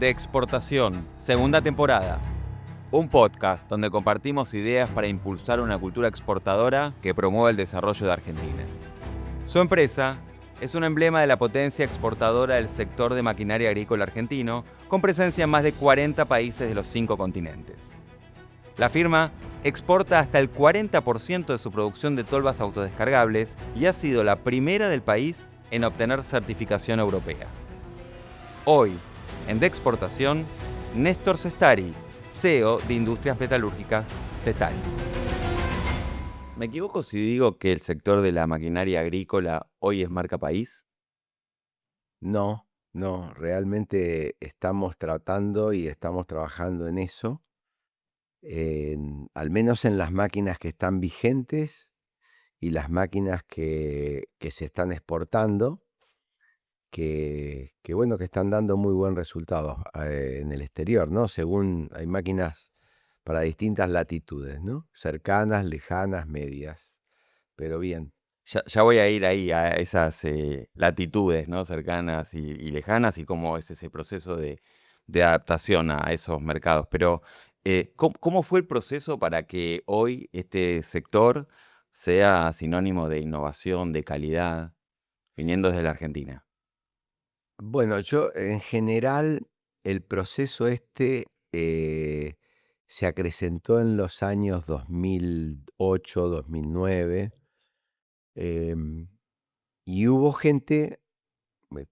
De Exportación, segunda temporada. Un podcast donde compartimos ideas para impulsar una cultura exportadora que promueva el desarrollo de Argentina. Su empresa es un emblema de la potencia exportadora del sector de maquinaria agrícola argentino, con presencia en más de 40 países de los 5 continentes. La firma exporta hasta el 40% de su producción de tolvas autodescargables y ha sido la primera del país en obtener certificación europea. Hoy, en De Exportación, Néstor Sestari, CEO de Industrias Metalúrgicas Sestari. ¿Me equivoco si digo que el sector de la maquinaria agrícola hoy es marca país? No, realmente estamos tratando y estamos trabajando en eso, al menos en las máquinas que están vigentes y las máquinas que se están exportando, que bueno, que están dando muy buen resultado en el exterior, ¿no? Según hay máquinas para distintas latitudes, ¿no? Cercanas, lejanas, medias, pero bien. Ya voy a ir ahí a esas latitudes, ¿no? Cercanas y lejanas, y cómo es ese proceso de adaptación a esos mercados. Pero, ¿cómo fue el proceso para que hoy este sector sea sinónimo de innovación, de calidad, viniendo desde la Argentina? Bueno, yo en general el proceso se acrecentó en los años 2008, 2009, em, y hubo gente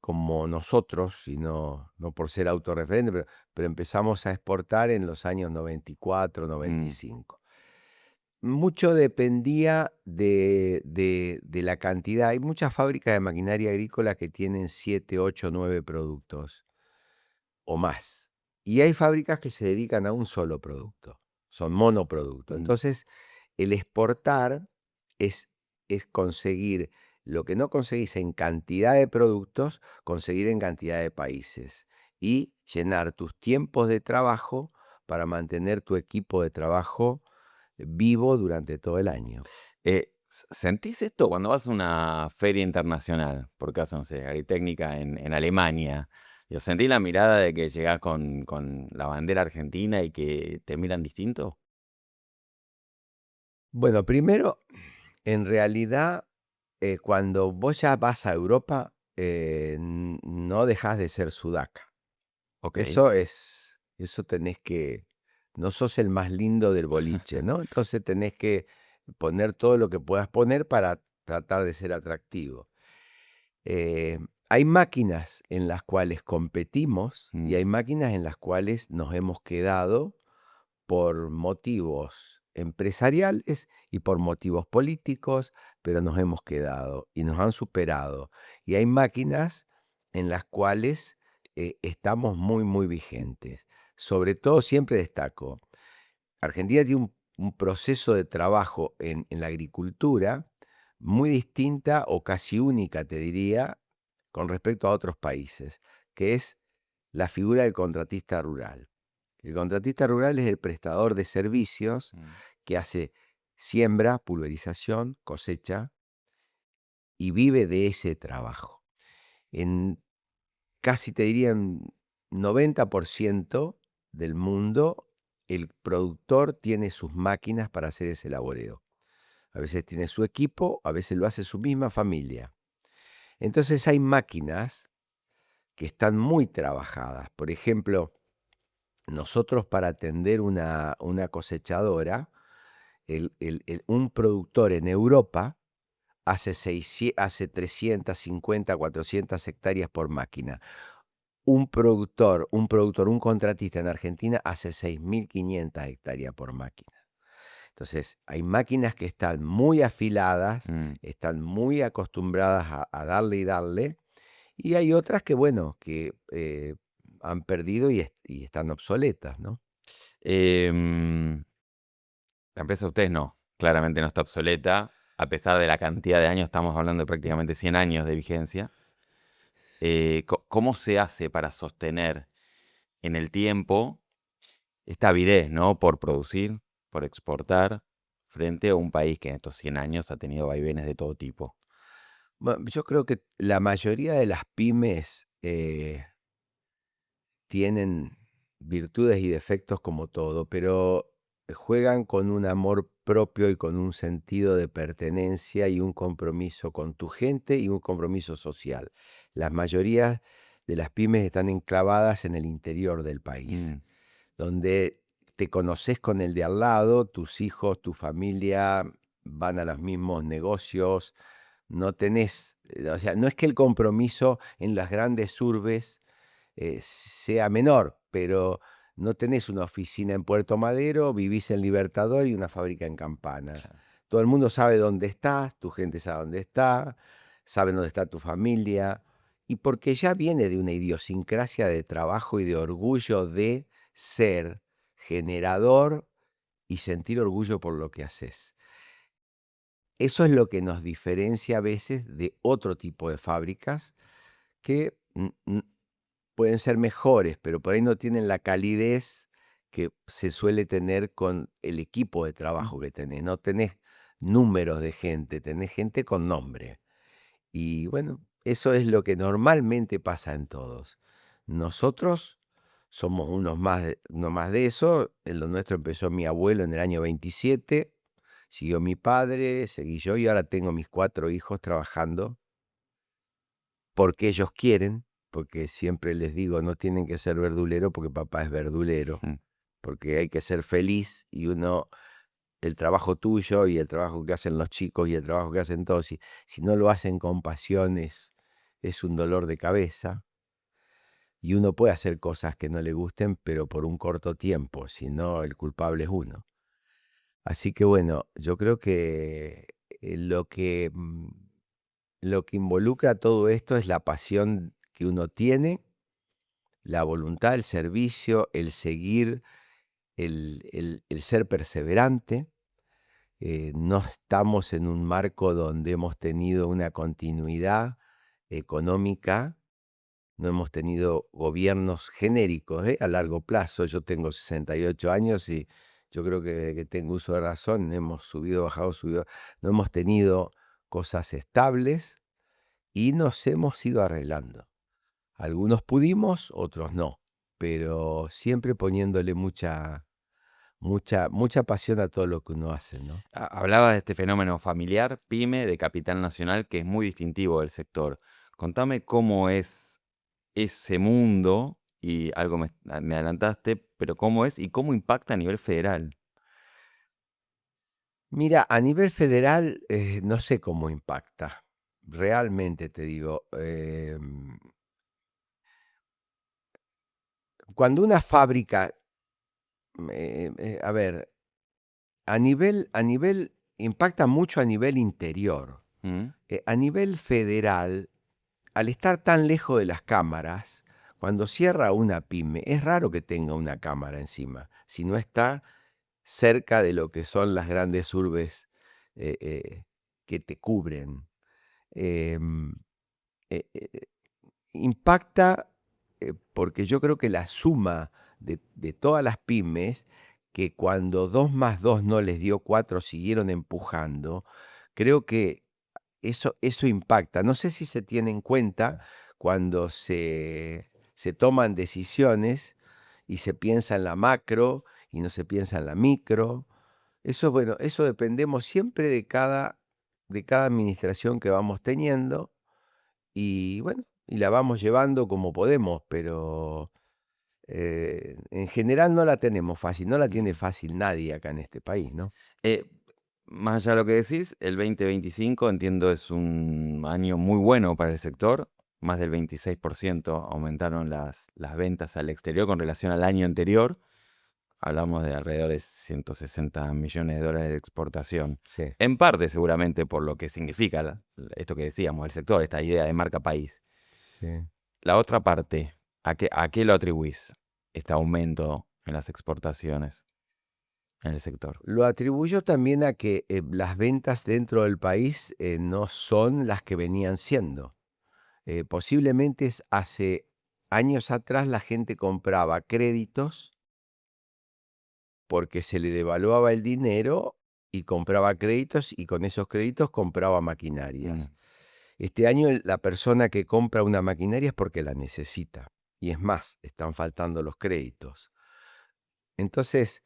como nosotros, y no por ser autorreferente, pero empezamos a exportar en los años 94, Mm, 95. Mucho dependía de la cantidad. Hay muchas fábricas de maquinaria agrícola que tienen 7, 8, 9 productos o más. Y hay fábricas que se dedican a un solo producto, son monoproducto. mm. Entonces, el exportar es, es conseguir lo que no conseguís en cantidad de productos, conseguir en cantidad de países y llenar tus tiempos de trabajo para mantener tu equipo de trabajo vivo durante todo el año. ¿Sentís esto cuando vas a una feria internacional? Por caso, no sé, Agritécnica en Alemania. Yo sentí la mirada de que llegás con la bandera argentina y que te miran distinto. Bueno, primero, en realidad, cuando vos ya vas a Europa, no dejas de ser sudaca. Ok. Eso tenés que, no sos el más lindo del boliche, ¿no? Entonces tenés que poner todo lo que puedas poner para tratar de ser atractivo. Eh, Hay máquinas en las cuales competimos y Mm, hay máquinas en las cuales nos hemos quedado por motivos empresariales y por motivos políticos, pero nos hemos quedado y nos han superado. Y hay máquinas en las cuales estamos muy, muy vigentes. Sobre todo, siempre destaco, Argentina tiene un proceso de trabajo en la agricultura muy distinta o casi única, te diría, con respecto a otros países, que es la figura del contratista rural. El contratista rural es el prestador de servicios mm. que hace siembra, pulverización, cosecha y vive de ese trabajo. En casi te diría en 90% del mundo, el productor tiene sus máquinas para hacer ese laboreo. A veces tiene su equipo, a veces lo hace su misma familia. Entonces hay máquinas que están muy trabajadas. Por ejemplo, nosotros para atender una cosechadora, un productor en Europa hace 350, 400 hectáreas por máquina. Un contratista en Argentina hace 6.500 hectáreas por máquina. Entonces, hay máquinas que están muy afiladas, Mm. están muy acostumbradas a darle y darle, y hay otras que, bueno, que han perdido y están obsoletas, ¿no? Em, la empresa de ustedes no, claramente no está obsoleta, a pesar de la cantidad de años, estamos hablando de prácticamente 100 años de vigencia. ¿Cómo se hace para sostener en el tiempo esta avidez, ¿no? Por producir, por exportar, frente a un país que en estos 100 años ha tenido vaivenes de todo tipo? Bueno, yo creo que la mayoría de las pymes tienen virtudes y defectos como todo, pero juegan con un amor propio y con un sentido de pertenencia y un compromiso con tu gente y un compromiso social. Las mayorías de las pymes están enclavadas en el interior del país, Mm. donde te conoces con el de al lado, tus hijos, tu familia van a los mismos negocios, no tenés, o sea, no es que el compromiso en las grandes urbes sea menor, pero no tenés una oficina en Puerto Madero, vivís en Libertador y una fábrica en Campana. Claro. Todo el mundo sabe dónde estás, tu gente sabe dónde está, sabe dónde está tu familia, y porque ya viene de una idiosincrasia de trabajo y de orgullo de ser generador y sentir orgullo por lo que haces. Eso es lo que nos diferencia a veces de otro tipo de fábricas que pueden ser mejores, pero por ahí no tienen la calidez que se suele tener con el equipo de Mm. trabajo que tenés. No tenés números de gente, tenés gente con nombre. Y bueno, eso es lo que normalmente pasa en todos. Nosotros somos uno más de eso. En lo nuestro empezó mi abuelo en el año 27, siguió mi padre, seguí yo y ahora tengo mis 4 hijos trabajando porque ellos quieren, porque siempre les digo, no tienen que ser verdulero porque papá es verdulero, Mm. porque hay que ser feliz y uno, el trabajo tuyo y el trabajo que hacen los chicos y el trabajo que hacen todos, si no lo hacen con pasión es un dolor de cabeza y uno puede hacer cosas que no le gusten, pero por un corto tiempo, si no el culpable es uno. Así que bueno, yo creo que lo que involucra todo esto es la pasión que uno tiene, la voluntad, el servicio, el seguir, el ser perseverante. No estamos en un marco donde hemos tenido una continuidad económica, no hemos tenido gobiernos genéricos a largo plazo. Yo tengo 68 años y yo creo que desde que tengo uso de razón hemos subido, bajado, subido. No hemos tenido cosas estables y nos hemos ido arreglando. Algunos pudimos, otros no, pero siempre poniéndole mucha pasión a todo lo que uno hace, ¿no? Hablaba de este fenómeno familiar, pyme, de capital nacional, que es muy distintivo del sector. Contame cómo es ese mundo, y algo me adelantaste, pero cómo es y cómo impacta a nivel federal. Mira, a nivel federal, no sé cómo impacta, realmente te digo. Cuando una fábrica, a ver, a nivel impacta mucho a nivel interior. ¿Mm? A nivel federal, al estar tan lejos de las cámaras, cuando cierra una pyme, es raro que tenga una cámara encima, si no está cerca de lo que son las grandes urbes que te cubren. Em, eh, eh, Impacta porque yo creo que la suma de todas las pymes, que cuando 2 más 2 no les dio 4 siguieron empujando, creo que eso impacta. No sé si se tiene en cuenta cuando se toman decisiones y se piensa en la macro y no se piensa en la micro. Eso, bueno, eso dependemos siempre de cada administración que vamos teniendo y bueno, y la vamos llevando como podemos, pero en general no la tenemos fácil, no la tiene fácil nadie acá en este país, ¿no? Eh, Más allá de lo que decís, el 2025 entiendo es un año muy bueno para el sector. Más del 26% aumentaron las ventas al exterior con relación al año anterior. Hablamos de alrededor de 160 millones de dólares de exportación. Sí, En parte, seguramente, por lo que significa esto que decíamos, el sector, esta idea de marca país. sí. La otra parte, ¿a qué lo atribuís este aumento en las exportaciones en el sector? Lo atribuyo también a que las ventas dentro del país no son las que venían siendo. Posiblemente hace años atrás la gente compraba créditos porque se le devaluaba el dinero y compraba créditos y con esos créditos compraba Mm. maquinarias. Este año la persona que compra una maquinaria es porque la necesita. y es más, están faltando los créditos. Entonces,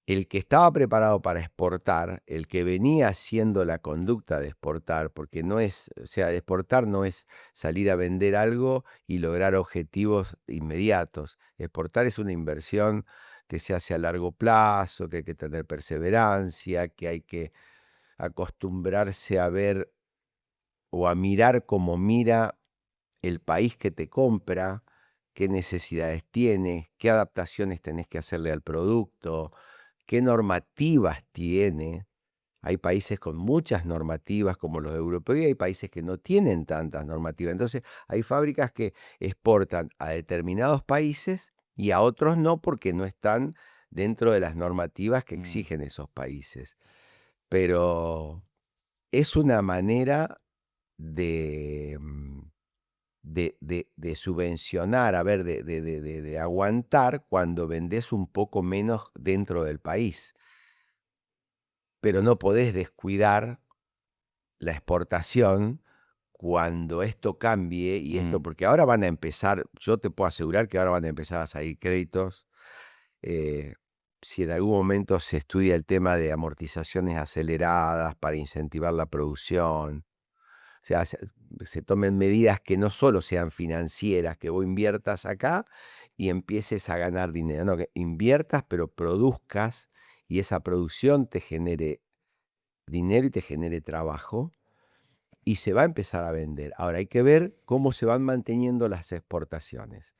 el que estaba preparado para exportar, el que venía haciendo la conducta de exportar, porque no es, o sea, exportar no es salir a vender algo y lograr objetivos inmediatos. Exportar es una inversión que se hace a largo plazo, que hay que tener perseverancia, que hay que acostumbrarse a ver o a mirar como mira el país que te compra, qué necesidades tiene, qué adaptaciones tenés que hacerle al producto, qué normativas tiene. Hay países con muchas normativas como los europeos y hay países que no tienen tantas normativas. Entonces, hay fábricas que exportan a determinados países y a otros no porque no están dentro de las normativas que Mm, exigen esos países. Pero es una manera de, de subvencionar, a ver, de aguantar cuando vendés un poco menos dentro del país. Pero no podés descuidar la exportación cuando esto cambie y esto, mm, porque ahora van a empezar, yo te puedo asegurar que ahora van a empezar a salir créditos. eh, si en algún momento se estudia el tema de amortizaciones aceleradas para incentivar la producción, o sea, se tomen medidas que no solo sean financieras, que vos inviertas acá y empieces a ganar dinero, no, que inviertas pero produzcas y esa producción te genere dinero y te genere trabajo y se va a empezar a vender. Ahora hay que ver cómo se van manteniendo las exportaciones.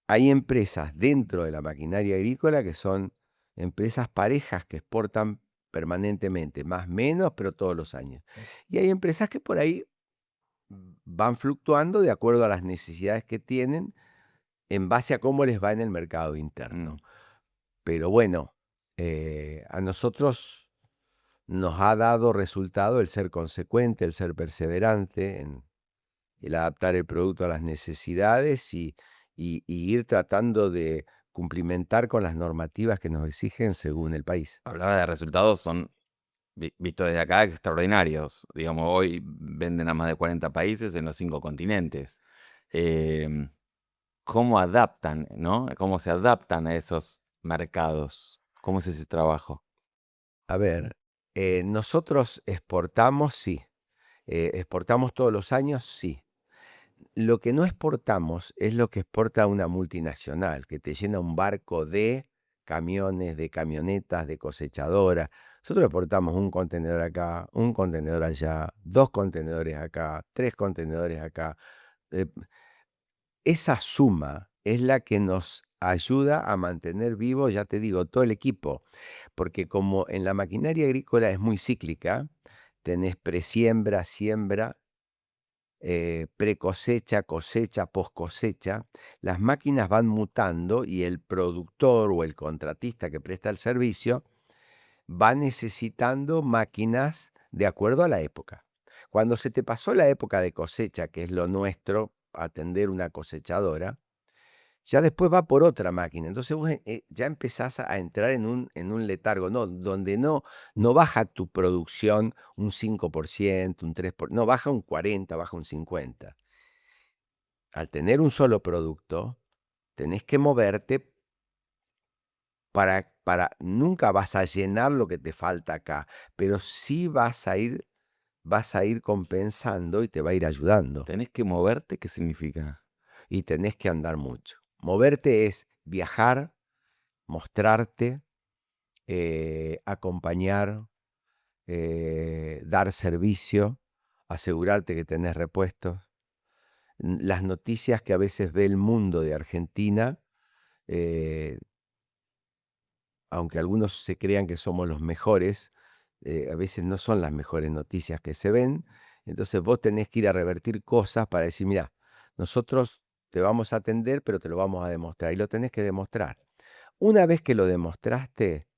Hay empresas dentro de la maquinaria agrícola que son empresas parejas que exportan permanentemente, más o menos, pero todos los años. Y hay empresas que por ahí van fluctuando de acuerdo a las necesidades que tienen en base a cómo les va en el mercado interno. mm. Pero bueno, a nosotros nos ha dado resultado el ser consecuente, el ser perseverante, en el adaptar el producto a las necesidades y ir tratando de cumplimentar con las normativas que nos exigen según el país. Hablaba de resultados, son, visto desde acá, extraordinarios. Digamos, hoy venden a más de 40 países en los 5 continentes. Em, ¿Cómo adaptan, no? ¿Cómo se adaptan a esos mercados? ¿Cómo es ese trabajo? A ver, nosotros exportamos, sí. ¿Exportamos todos los años? Sí. Lo que no exportamos es lo que exporta una multinacional, que te llena un barco de camiones, de camionetas, de cosechadoras. Nosotros exportamos un contenedor acá, un contenedor allá, 2 contenedores acá, 3 contenedores acá. Eh, Esa suma es la que nos ayuda a mantener vivo, ya te digo, todo el equipo, porque como en la maquinaria agrícola es muy cíclica, tenés presiembra, siembra, precosecha, cosecha, poscosecha, las máquinas van mutando y el productor o el contratista que presta el servicio va necesitando máquinas de acuerdo a la época. Cuando se te pasó la época de cosecha, que es lo nuestro, atender una cosechadora, ya después va por otra máquina. Entonces vos ya empezás a entrar en un letargo, ¿no? Donde no baja tu producción un 5%, un 3%, no, baja un 40, baja un 50. Al tener un solo producto, tenés que moverte para nunca vas a llenar lo que te falta acá, pero sí vas a ir compensando y te va a ir ayudando. ¿Tenés que moverte? ¿Qué significa? Y tenés que andar mucho. Moverte es viajar, mostrarte, acompañar, dar servicio, asegurarte que tenés repuestos. Las noticias que a veces ve el mundo de Argentina, eh, aunque algunos se crean que somos los mejores, a veces no son las mejores noticias que se ven. Entonces vos tenés que ir a revertir cosas para decir, mira, nosotros te vamos a atender, pero te lo vamos a demostrar. Y lo tenés que demostrar. Una vez que lo demostraste,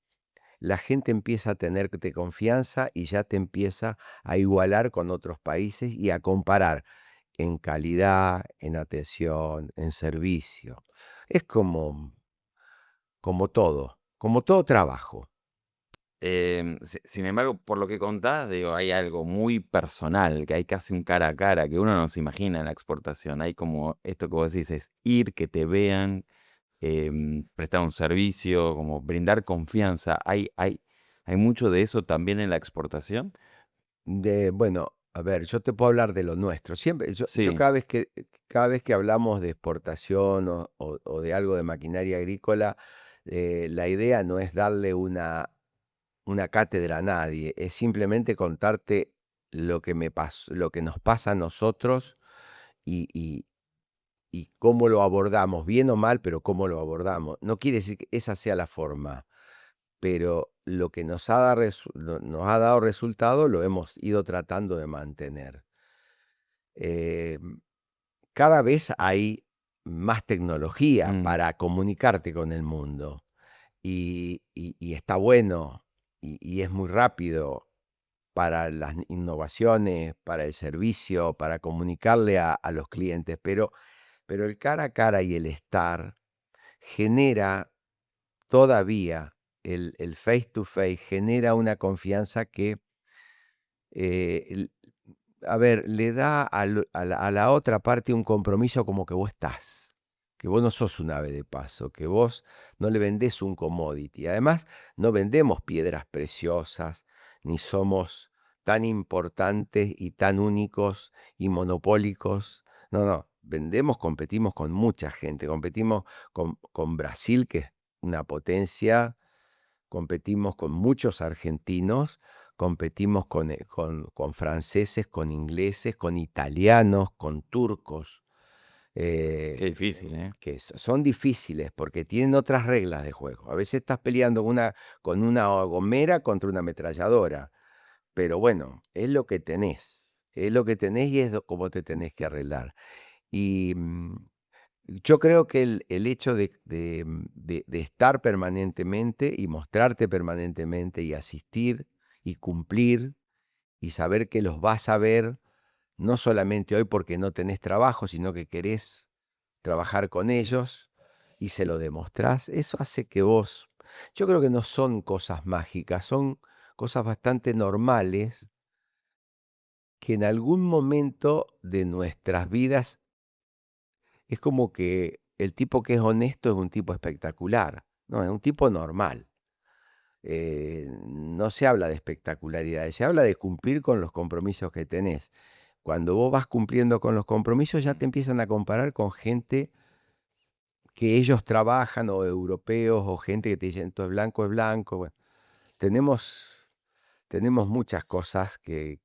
la gente empieza a tenerte confianza y ya te empieza a igualar con otros países y a comparar en calidad, en atención, en servicio. Es como todo trabajo. Sin embargo, por lo que contás, digo, hay algo muy personal, que hay casi un cara a cara, que uno no se imagina en la exportación. Hay como esto que vos decís, es ir, que te vean, prestar un servicio, como brindar confianza. ¿Hay mucho de eso también en la exportación? Bueno, a ver, yo te puedo hablar de lo nuestro. Siempre, yo Sí, cada vez que hablamos de exportación o de algo de maquinaria agrícola, la idea no es darle una cátedra a nadie, es simplemente contarte lo que me pasó, lo que nos pasa a nosotros y, y- y cómo lo abordamos, bien o mal, pero cómo lo abordamos. No quiere decir que esa sea la forma, pero lo que nos ha dado resultado lo hemos ido tratando de mantener. Em, Cada vez hay más tecnología mm, para comunicarte con el mundo y está bueno y es muy rápido para las innovaciones, para el servicio, para comunicarle a los clientes, pero el cara a cara y el estar genera todavía, el face to face genera una confianza que, el a ver, le da a la otra parte un compromiso como que vos estás, que vos no sos un ave de paso, que vos no le vendés un commodity. Además, no vendemos piedras preciosas, ni somos tan importantes y tan únicos y monopólicos. No, no, vendemos, competimos con mucha gente, competimos con Brasil, que es una potencia, competimos con muchos argentinos, competimos con franceses, con ingleses, con italianos, con turcos, qué difícil, ¿eh? que son difíciles porque tienen otras reglas de juego. A veces estás peleando con una gomera contra una ametralladora, pero bueno, es lo que tenés y es como te tenés que arreglar. Y yo creo que el hecho de estar permanentemente y mostrarte permanentemente y asistir y cumplir y saber que los vas a ver, no solamente hoy porque no tenés trabajo, sino que querés trabajar con ellos y se lo demostrás, eso hace que vos, yo creo que no son cosas mágicas, son cosas bastante normales que en algún momento de nuestras vidas es como que el tipo que es honesto es un tipo espectacular, no, es un tipo normal. No se habla de espectacularidad, se habla de cumplir con los compromisos que tenés. Cuando vos vas cumpliendo con los compromisos, ya te empiezan a comparar con gente que ellos trabajan, o europeos, o gente que te dicen, esto es blanco, es blanco. Bueno, tenemos muchas cosas que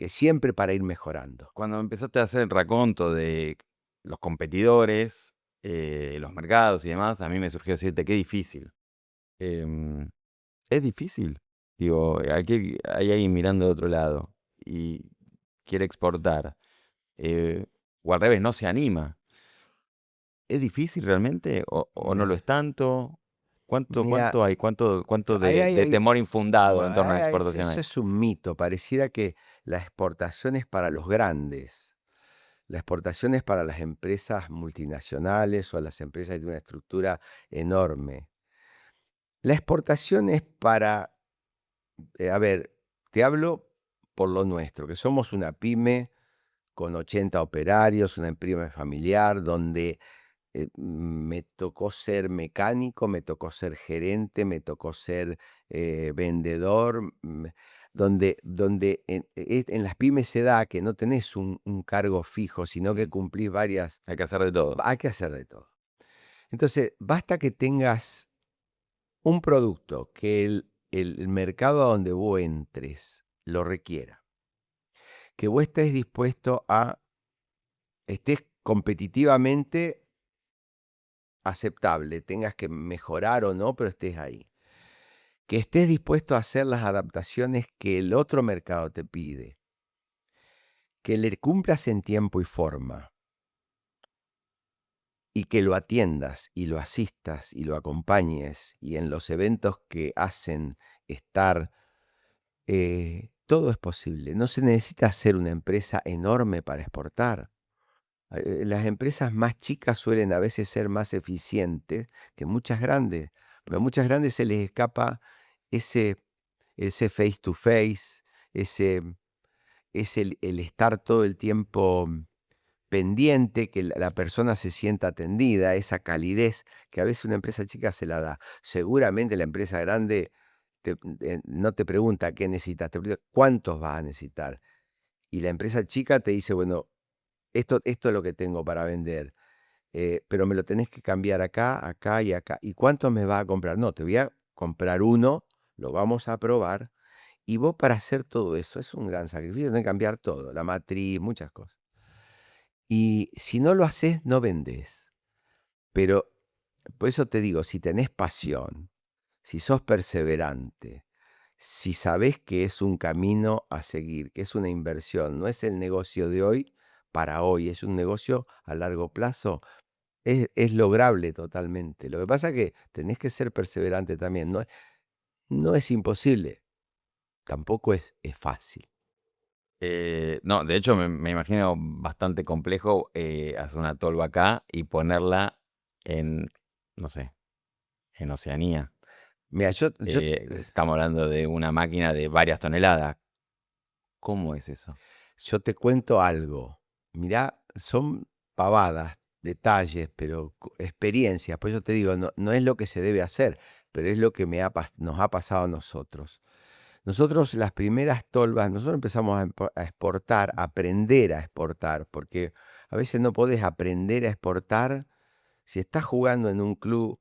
siempre para ir mejorando. Cuando empezaste a hacer el raconto de los competidores, los mercados y demás, a mí me surgió decirte qué difícil. Em, es difícil. Digo, aquí hay alguien mirando de otro lado y quiere exportar. eh, o al revés, no se anima. ¿Es difícil realmente o no lo Mira, es tanto? ¿Cuánto mira, hay? ¿Cuánto ahí de temor infundado en torno a la exportación eso hay? es un mito. Pareciera que la exportación es para los grandes. La exportación es para las empresas multinacionales o las empresas de una estructura enorme. La exportación es para, a ver, te hablo por lo nuestro, que somos una pyme con 80 operarios, una pyme familiar, donde me tocó ser mecánico, me tocó ser gerente, me tocó ser vendedor, donde en las pymes se da que no tenés un cargo fijo, sino que Mm, cumplís varias, hay que hacer de todo. hay que hacer de todo. Entonces, basta que tengas un producto que el mercado a donde vos entres lo requiera, que vos estés dispuesto estés competitivamente aceptable, tengas que mejorar o no, pero estés ahí. Que estés dispuesto a hacer las adaptaciones que el otro mercado te pide, que le cumplas en tiempo y forma y que lo atiendas y lo asistas y lo acompañes y en los eventos que hacen estar, todo es posible. No se necesita ser una empresa enorme para exportar. Las empresas más chicas suelen a veces ser más eficientes que muchas grandes, pero a muchas grandes se les escapa ese ese face to face, ese, es el estar todo el tiempo pendiente, que la persona se sienta atendida, esa calidez que a veces una empresa chica se la da. Seguramente la empresa grande no te pregunta qué necesitas, te pregunta cuántos vas a necesitar. Y la empresa chica te dice, bueno, esto es lo que tengo para vender, pero me lo tenés que cambiar acá, acá y acá. ¿Y cuánto me vas a comprar? No, te voy a comprar uno, lo vamos a probar. Y vos para hacer todo eso es un gran sacrificio, tenés que cambiar todo, la matriz, muchas cosas. Y si no lo haces, no vendés. Pero por eso te digo, si tenés pasión, si sos perseverante, si sabés que es un camino a seguir, que es una inversión, no es el negocio de hoy para hoy, es un negocio a largo plazo, es lograble totalmente. Lo que pasa es que tenés que ser perseverante también. No es imposible, tampoco es fácil. No, de hecho me imagino bastante complejo hacer una tolva acá y ponerla en, no sé, en Oceanía. Mira, Estamos hablando de una máquina de varias toneladas. ¿Cómo es eso? yo te cuento algo. Mirá, son pavadas, detalles, pero experiencias. Por eso te digo, no es lo que se debe hacer, pero es lo que nos ha pasado a nosotros. Nosotros las primeras tolvas, nosotros empezamos a exportar, a aprender a exportar, porque a veces no podés aprender a exportar si estás jugando en un club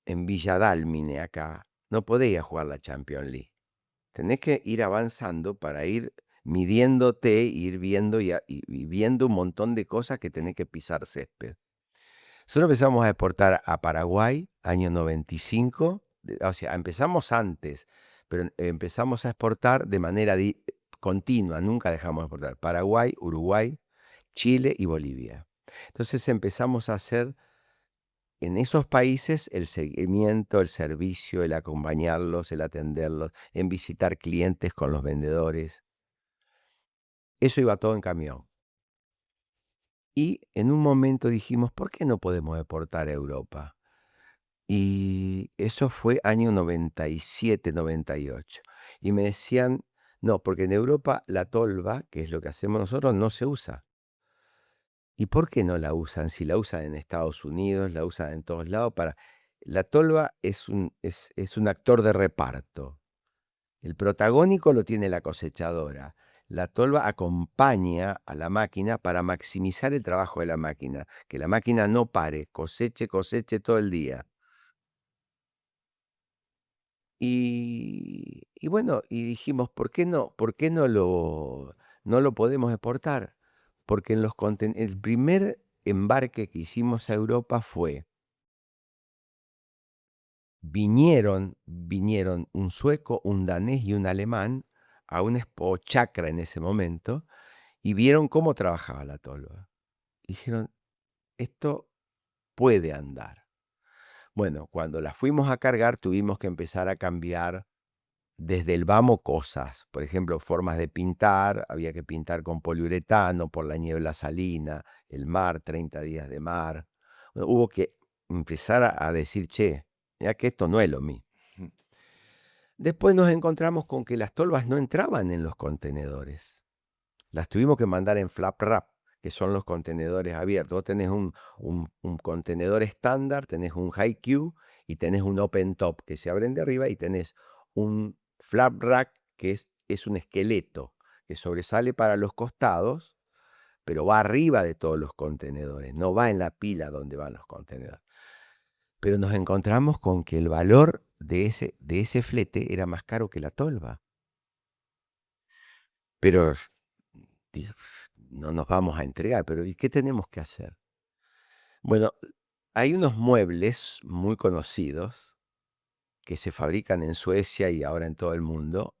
en Villa Dálmine acá, no podés ir a jugar la Champions League. Tenés que ir avanzando para ir midiéndote, ir viendo y viendo un montón de cosas que tenés que pisar césped. Nosotros empezamos a exportar a Paraguay, año 95, o sea, empezamos antes, pero empezamos a exportar de manera continua, nunca dejamos de exportar. Paraguay, Uruguay, Chile y Bolivia. Entonces empezamos a hacer en esos países el seguimiento, el servicio, el acompañarlos, el atenderlos, en visitar clientes con los vendedores. Eso iba todo en camión. Y en un momento dijimos, ¿por qué no podemos exportar a Europa? Y eso fue año 97, 98. Y me decían, no, porque en Europa la tolva, que es lo que hacemos nosotros, no se usa. ¿Y por qué no la usan? Si la usan en Estados Unidos, la usan en todos lados. La tolva es un actor de reparto. El protagónico lo tiene la cosechadora. La tolva acompaña a la máquina para maximizar el trabajo de la máquina, que la máquina no pare, coseche todo el día. Y bueno, y dijimos, ¿por qué no lo podemos exportar? Porque el primer embarque que hicimos a Europa fue, vinieron un sueco, un danés y un alemán a una expo chacra en ese momento y vieron cómo trabajaba la tolva. Dijeron, esto puede andar. Bueno, cuando la fuimos a cargar tuvimos que empezar a cambiar desde el vamo cosas, por ejemplo, formas de pintar, había que pintar con poliuretano por la niebla salina, el mar, 30 días de mar. Hubo que empezar a decir, che, ya que esto no es lo mismo. Ujú. Después nos encontramos con que las tolvas no entraban en los contenedores. Las tuvimos que mandar en flap wrap, que son los contenedores abiertos. Vos tenés un contenedor estándar, tenés un high Q y tenés un open top que se abren de arriba y tenés un flap rack que es un esqueleto que sobresale para los costados, pero va arriba de todos los contenedores, no va en la pila donde van los contenedores. Pero nos encontramos con que el valor de ese flete era más caro que la tolva. Pero digo, no nos vamos a entregar, pero ¿y qué tenemos que hacer? Bueno, hay unos muebles muy conocidos que se fabrican en Suecia y ahora en todo el mundo,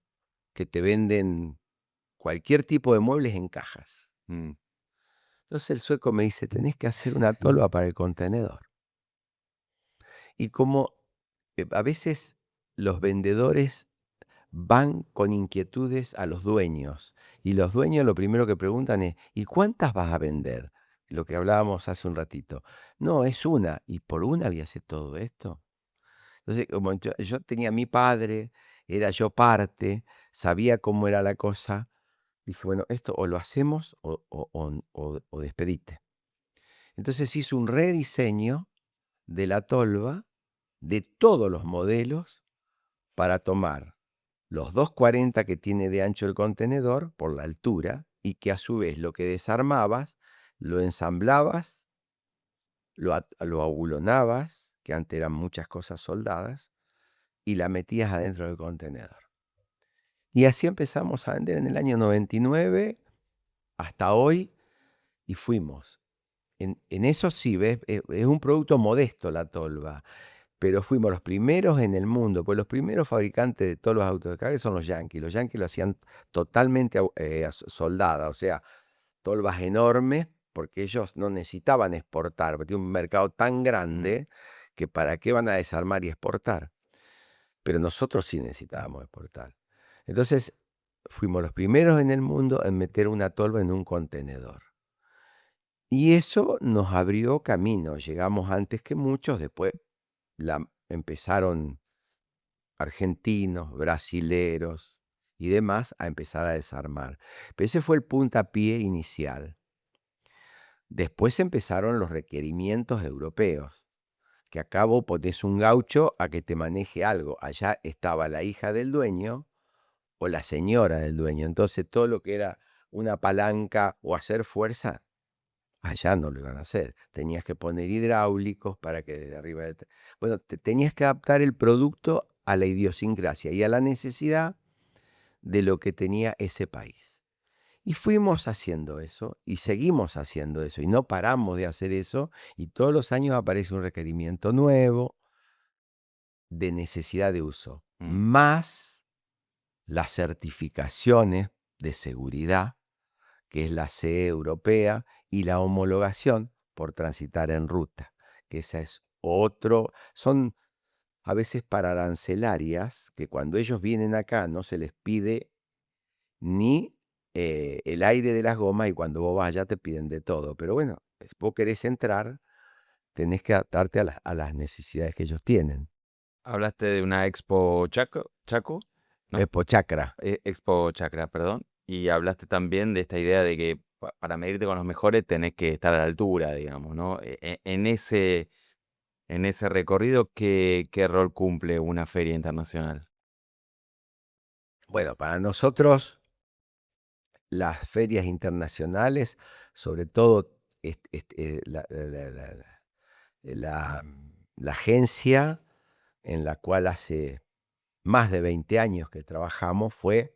que te venden cualquier tipo de muebles en cajas. Mm. Entonces el sueco me dice, tenés que hacer una tolva para el contenedor. Y como a veces los vendedores van con inquietudes a los dueños y los dueños lo primero que preguntan es, ¿y cuántas vas a vender? Lo que hablábamos hace un ratito. No, es una. ¿Y por una había hecho todo esto? Entonces, como yo tenía a mi padre, era yo parte, sabía cómo era la cosa. Dije, bueno, esto o lo hacemos o despedite. Entonces hice un rediseño de la tolva, de todos los modelos, para tomar los 2,40 que tiene de ancho el contenedor por la altura, y que a su vez lo que desarmabas, lo ensamblabas, lo abulonabas, que antes eran muchas cosas soldadas, y la metías adentro del contenedor. Y así empezamos a vender en el año 99 hasta hoy, y fuimos. En eso sí, ¿ves? Es un producto modesto la tolva, pero fuimos los primeros en el mundo, pues los primeros fabricantes de tolvas autodescargables son los yanquis. Los yanquis lo hacían totalmente soldada, o sea, tolvas enormes, porque ellos no necesitaban exportar, porque tienen un mercado tan grande que para qué van a desarmar y exportar. Pero nosotros sí necesitábamos exportar. Entonces, fuimos los primeros en el mundo en meter una tolva en un contenedor. Y eso nos abrió camino. Llegamos antes que muchos, después empezaron argentinos, brasileros y demás a empezar a desarmar. Pero ese fue el puntapié inicial. Después empezaron los requerimientos europeos, que acá vos ponés un gaucho a que te maneje algo. Allá estaba la hija del dueño o la señora del dueño. Entonces todo lo que era una palanca o hacer fuerza, allá no lo iban a hacer. Tenías que poner hidráulicos para que desde arriba... Bueno, tenías que adaptar el producto a la idiosincrasia y a la necesidad de lo que tenía ese país. Y fuimos haciendo eso y seguimos haciendo eso y no paramos de hacer eso, y todos los años aparece un requerimiento nuevo de necesidad de uso, más las certificaciones de seguridad, que es la CE europea, y la homologación por transitar en ruta, que esa es otro, son a veces pararancelarias, que cuando ellos vienen acá no se les pide ni el aire de las gomas, y cuando vos vas allá te piden de todo. Pero bueno, si vos querés entrar, tenés que adaptarte a las necesidades que ellos tienen. Hablaste de una Expo Chaco, ¿no? Expo Chacra. Expo Chacra, perdón. Y hablaste también de esta idea de que para medirte con los mejores tenés que estar a la altura, digamos, ¿no? En ese recorrido, ¿qué rol cumple una feria internacional? Bueno, para nosotros las ferias internacionales, sobre todo la agencia en la cual hace más de 20 años que trabajamos, fue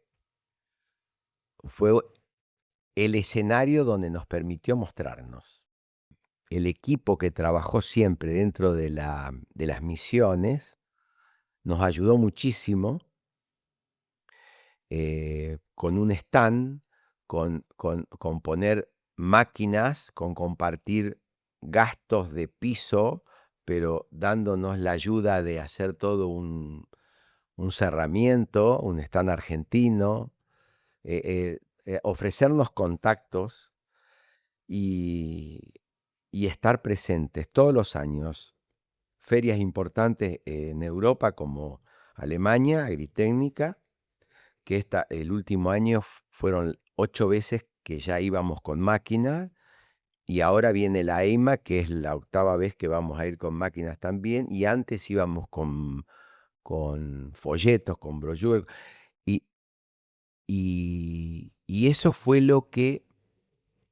el escenario donde nos permitió mostrarnos. El equipo que trabajó siempre dentro de las misiones nos ayudó muchísimo, con un stand, con poner máquinas, con compartir gastos de piso, pero dándonos la ayuda de hacer todo un cerramiento, un stand argentino, ofrecernos contactos y estar presentes todos los años. Ferias importantes en Europa como Alemania, Agritécnica, que el último año fueron 8 veces que ya íbamos con máquina, y ahora viene la EIMA, que es la 8ª vez que vamos a ir con máquinas también, y antes íbamos con folletos, con brochures, y eso fue lo que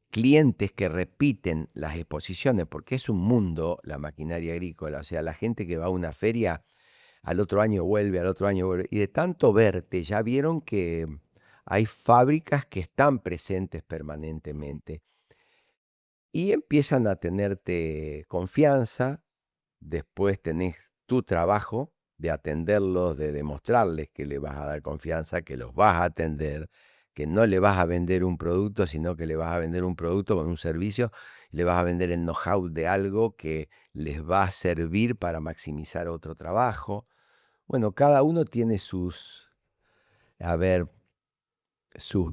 clientes que repiten las exposiciones, porque es un mundo la maquinaria agrícola, o sea, la gente que va a una feria al otro año vuelve, al otro año vuelve, y de tanto verte ya vieron que hay fábricas que están presentes permanentemente y empiezan a tenerte confianza. Después tenés tu trabajo de atenderlos, de demostrarles que le vas a dar confianza, que los vas a atender, que no le vas a vender un producto, sino que le vas a vender un producto con un servicio, le vas a vender el know-how de algo que les va a servir para maximizar otro trabajo. Bueno, cada uno tiene sus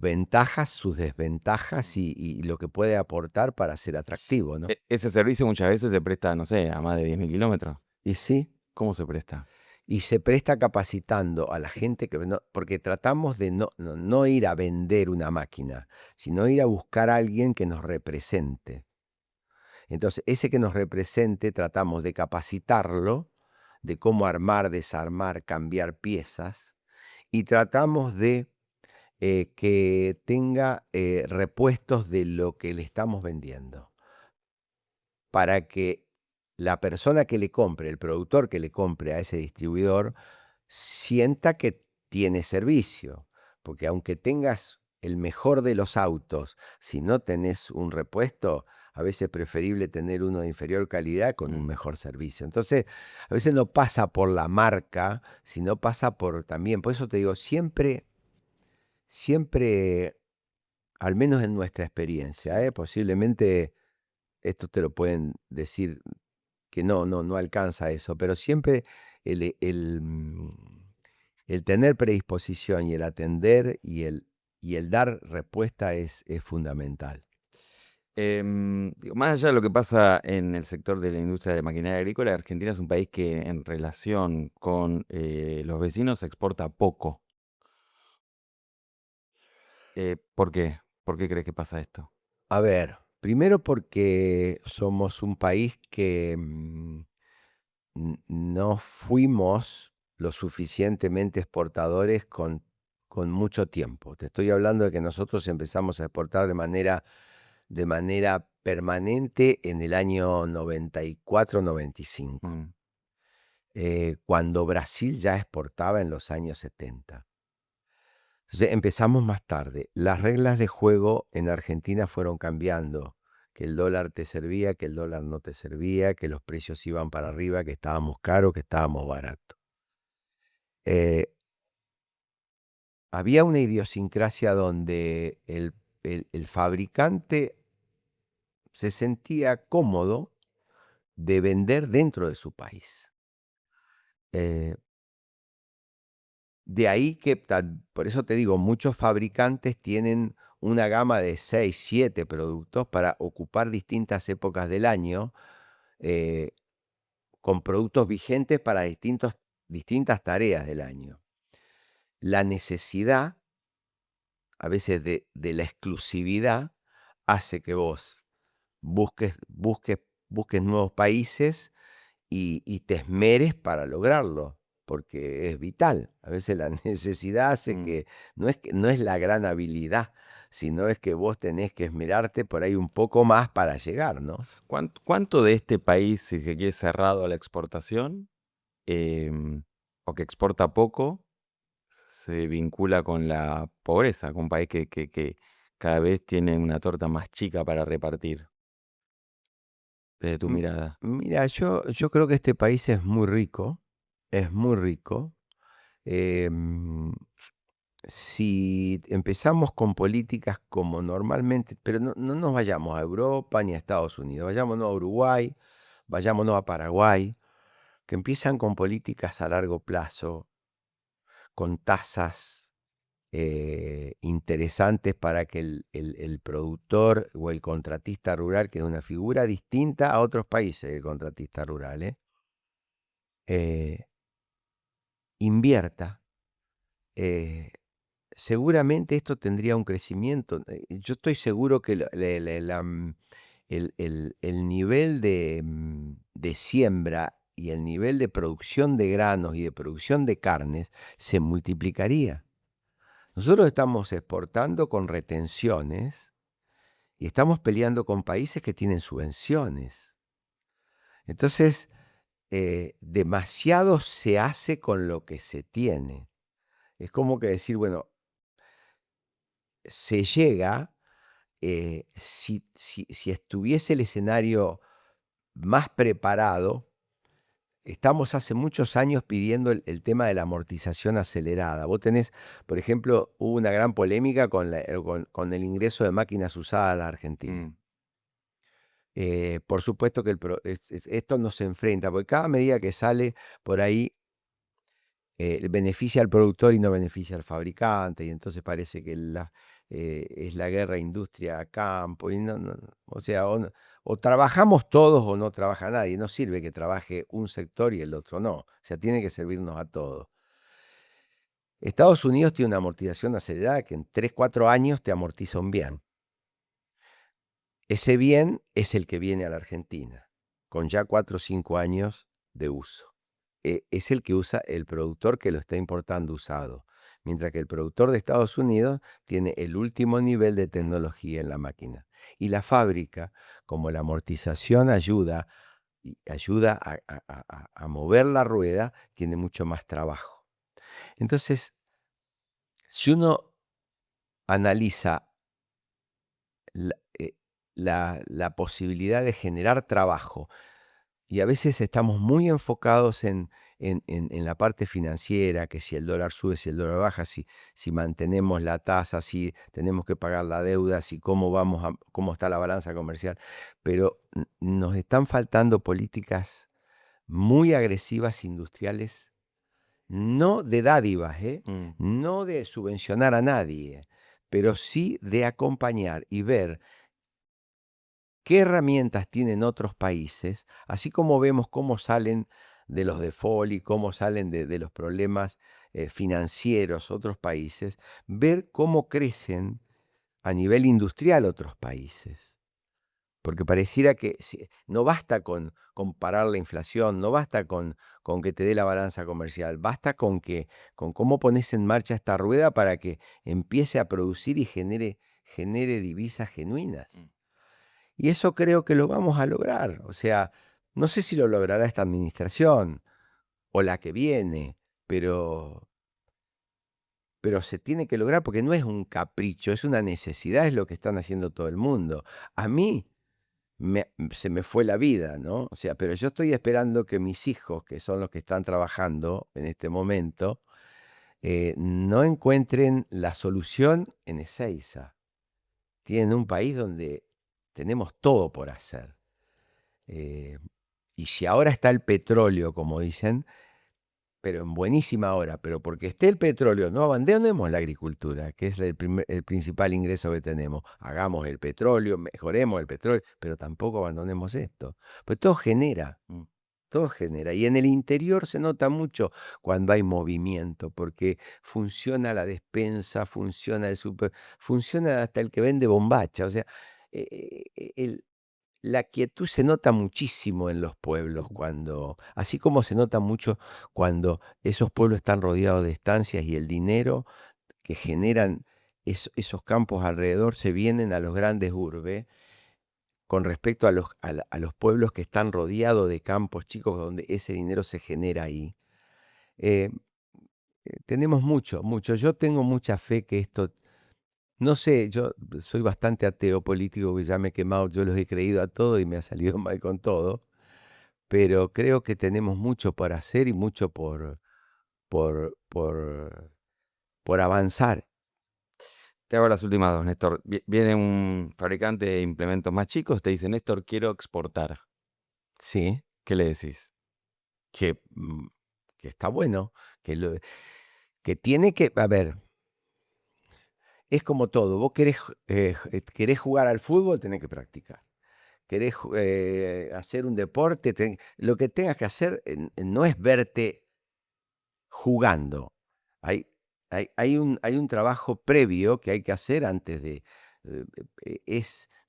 ventajas, sus desventajas y lo que puede aportar para ser atractivo, ¿no? Ese servicio muchas veces se presta, no sé, a más de 10.000 kilómetros. Y sí, ¿Cómo se presta? y se presta capacitando a la gente porque tratamos de no ir a vender una máquina, sino ir a buscar a alguien que nos represente. Entonces, ese que nos represente tratamos de capacitarlo, de cómo armar, desarmar, cambiar piezas, y tratamos de que tenga repuestos de lo que le estamos vendiendo, para que la persona que le compre, el productor que le compre a ese distribuidor, sienta que tiene servicio, porque aunque tengas el mejor de los autos, si no tenés un repuesto, a veces es preferible tener uno de inferior calidad con un mejor servicio. Entonces, a veces no pasa por la marca, sino pasa por también, por eso te digo, siempre, al menos en nuestra experiencia, posiblemente esto te lo pueden decir que no alcanza eso, pero siempre el tener predisposición y el atender y el dar respuesta es fundamental. Digo, más allá de lo que pasa en el sector de la industria de maquinaria agrícola, Argentina es un país que en relación con los vecinos exporta poco. ¿Por qué? ¿Por qué crees que pasa esto? A ver, primero porque somos un país que no fuimos lo suficientemente exportadores con mucho tiempo. Te estoy hablando de que nosotros empezamos a exportar de manera permanente en el año 94, 95, Mm, cuando Brasil ya exportaba en los años 70. Entonces empezamos más tarde. Las reglas de juego en Argentina fueron cambiando, que el dólar te servía, que el dólar no te servía, que los precios iban para arriba, que estábamos caros, que estábamos baratos. Eh, Había una idiosincrasia donde el fabricante se sentía cómodo de vender dentro de su país. Eh, de ahí que, por eso te digo, muchos fabricantes tienen una gama de 6, 7 productos para ocupar distintas épocas del año, eh, con productos vigentes para distintas tareas del año. La necesidad, a veces de la exclusividad, hace que vos busques nuevos países y te esmeres para lograrlo, porque es vital. A veces la necesidad hace mm. que no es la gran habilidad, sino es que vos tenés que esmerarte por ahí un poco más para llegar, ¿no? ¿Cuánto de este país, si se quiere, cerrado a la exportación, em, o que exporta poco, se vincula con la pobreza, con un país que cada vez tiene una torta más chica para repartir, desde tu M mirada? Mira, yo creo que este país es muy rico, es muy rico. Em, si empezamos con políticas como normalmente, pero no nos vayamos a Europa ni a Estados Unidos, vayámonos a Uruguay, vayámonos a Paraguay, que empiezan con políticas a largo plazo, con tasas interesantes para que el productor o el contratista rural, que es una figura distinta a otros países, el contratista rural, eh, invierta. eh, Seguramente esto tendría un crecimiento. Yo estoy seguro que el nivel de siembra y el nivel de producción de granos y de producción de carnes se multiplicaría. Nosotros estamos exportando con retenciones y estamos peleando con países que tienen subvenciones. Entonces, demasiado se hace con lo que se tiene. Es como que decir, bueno, se llega, si estuviese el escenario más preparado. Estamos hace muchos años pidiendo el tema de la amortización acelerada. Vos tenés, por ejemplo, hubo una gran polémica con el ingreso de máquinas usadas a la Argentina. Mm, Por supuesto que esto no se enfrenta, porque cada medida que sale por ahí beneficia al productor y no beneficia al fabricante, y entonces parece que es la guerra industria-campo, y o sea, o trabajamos todos o no trabaja nadie. No sirve que trabaje un sector y el otro no. O sea, tiene que servirnos a todos. Estados Unidos tiene una amortización acelerada que en 3, 4 años te amortiza un bien. Ese bien es el que viene a la Argentina, con ya 4 o 5 años de uso. Es el que usa el productor que lo está importando usado, mientras que el productor de Estados Unidos tiene el último nivel de tecnología en la máquina. Y la fábrica, como la amortización ayuda a mover la rueda, tiene mucho más trabajo. Entonces, si uno analiza la posibilidad de generar trabajo, y a veces estamos muy enfocados en la parte financiera, que si el dólar sube, si el dólar baja, si mantenemos la tasa, si tenemos que pagar la deuda, si cómo está la balanza comercial, pero nos están faltando políticas muy agresivas industriales, no de dádivas, no de subvencionar a nadie, pero sí de acompañar y ver qué herramientas tienen otros países, así como vemos cómo salen de los default y cómo salen de los problemas financieros otros países, ver cómo crecen a nivel industrial otros países. Porque pareciera que no basta con parar la inflación, no basta con que te dé la balanza comercial, basta con cómo pones en marcha esta rueda para que empiece a producir y genere divisas genuinas. Y eso creo que lo vamos a lograr. O sea, no sé si lo logrará esta administración o la que viene, pero se tiene que lograr porque no es un capricho, es una necesidad, es lo que están haciendo todo el mundo. A mí se me fue la vida, ¿no? O sea, pero yo estoy esperando que mis hijos, que son los que están trabajando en este momento, no encuentren la solución en Ezeiza. Tienen un país donde tenemos todo por hacer. Y si ahora está el petróleo, como dicen, pero en buenísima hora, pero porque esté el petróleo, no abandonemos la agricultura, que es el principal ingreso que tenemos. Hagamos el petróleo, mejoremos el petróleo, pero tampoco abandonemos esto. Pues todo genera, todo genera. Y en el interior se nota mucho cuando hay movimiento, porque funciona la despensa, funciona funciona hasta el que vende bombacha. O sea, la quietud se nota muchísimo en los pueblos así como se nota mucho cuando esos pueblos están rodeados de estancias y el dinero que generan esos campos alrededor se vienen a los grandes urbes, con respecto a los pueblos que están rodeados de campos chicos donde ese dinero se genera ahí. Eh, Tenemos mucho, mucho. Yo tengo mucha fe que esto, no sé, yo soy bastante ateo político, que ya me he quemado, yo los he creído a todo y me ha salido mal con todo. Pero creo que tenemos mucho por hacer y mucho por por por avanzar. Te hago las últimas dos, Néstor. Viene un fabricante de implementos más chicos, te dice, Néstor, quiero exportar. Sí, ¿Qué le decís? que, que está bueno, que tiene que a ver, es como todo, vos querés jugar al fútbol, tenés que practicar. Querés hacer un deporte, lo que tengas que hacer, no es verte jugando. Hay hay un trabajo previo que hay que hacer antes eh,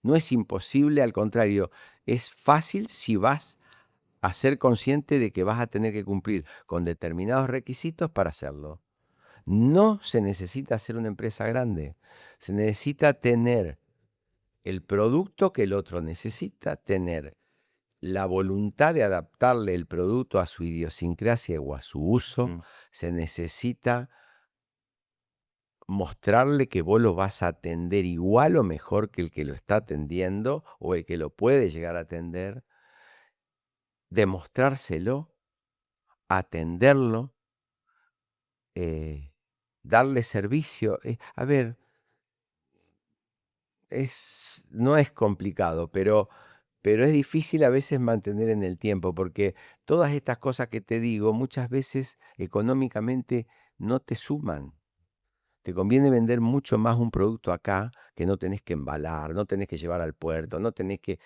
no es imposible, al contrario, es fácil si vas a ser consciente de que vas a tener que cumplir con determinados requisitos para hacerlo. No se necesita hacer una empresa grande, se necesita tener el producto que el otro necesita, tener la voluntad de adaptarle el producto a su idiosincrasia o a su uso, se necesita mostrarle que vos lo vas a atender igual o mejor que el que lo está atendiendo o el que lo puede llegar a atender, demostrárselo, atenderlo, darle servicio. A ver, no es complicado, pero es difícil a veces mantener en el tiempo, porque todas estas cosas que te digo muchas veces económicamente no te suman. Te conviene vender mucho más un producto acá que no tenés que embalar, no tenés que llevar al puerto, no tenés que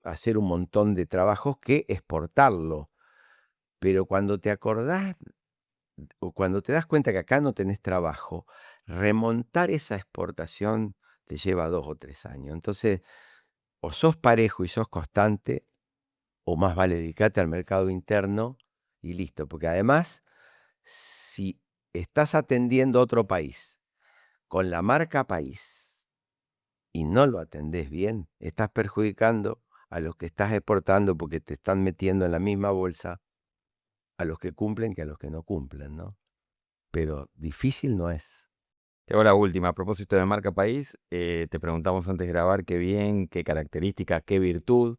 hacer un montón de trabajos que exportarlo. Pero cuando te acordás o cuando te das cuenta que acá no tenés trabajo, remontar esa exportación te lleva 2 o 3 años. Entonces, o sos parejo y sos constante, o más vale dedicarte al mercado interno y listo. Porque además, si estás atendiendo a otro país con la marca país y no lo atendés bien, estás perjudicando a los que estás exportando porque te están metiendo en la misma bolsa a los que cumplen que a los que no cumplen, ¿no? Pero difícil no es. Te hago la última. A propósito de marca país, te preguntamos antes de grabar qué bien, qué característica, qué virtud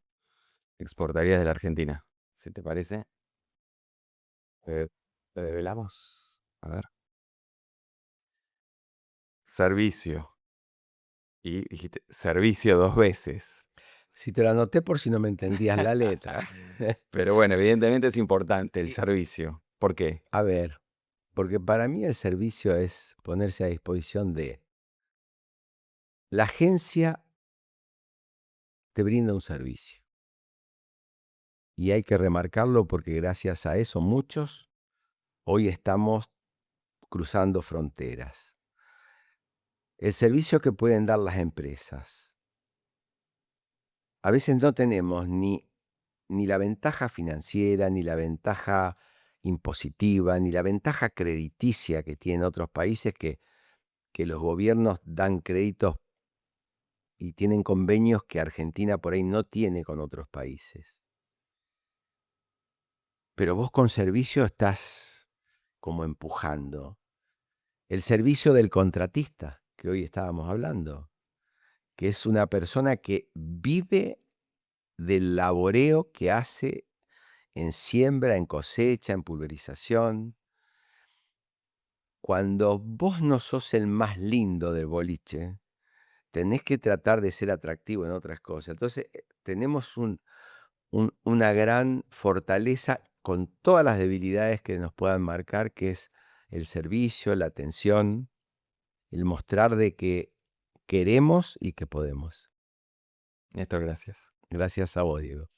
exportarías de la Argentina. ¿Si te parece? Eh, ¿Lo develamos? A ver. Servicio. Y dijiste servicio 2 veces. Si te lo anoté por si no me entendías la letra. Pero bueno, evidentemente es importante el Y servicio. ¿Por qué? a ver, porque para mí el servicio es ponerse a disposición de la agencia te brinda un servicio. Y hay que remarcarlo porque gracias a eso muchos hoy estamos cruzando fronteras. El servicio que pueden dar las empresas. A veces no tenemos ni la ventaja financiera, ni la ventaja impositiva, ni la ventaja crediticia que tienen otros países que los gobiernos dan créditos y tienen convenios que Argentina por ahí no tiene con otros países. Pero vos con servicio estás como empujando. El servicio del contratista, que hoy estábamos hablando, que es una persona que vive del laboreo que hace en siembra, en cosecha, en pulverización. Cuando vos no sos el más lindo del boliche, tenés que tratar de ser atractivo en otras cosas. Entonces, tenemos una gran fortaleza con todas las debilidades que nos puedan marcar, que es el servicio, la atención, el mostrar de que queremos y que podemos. Néstor, gracias. Gracias a vos, Diego.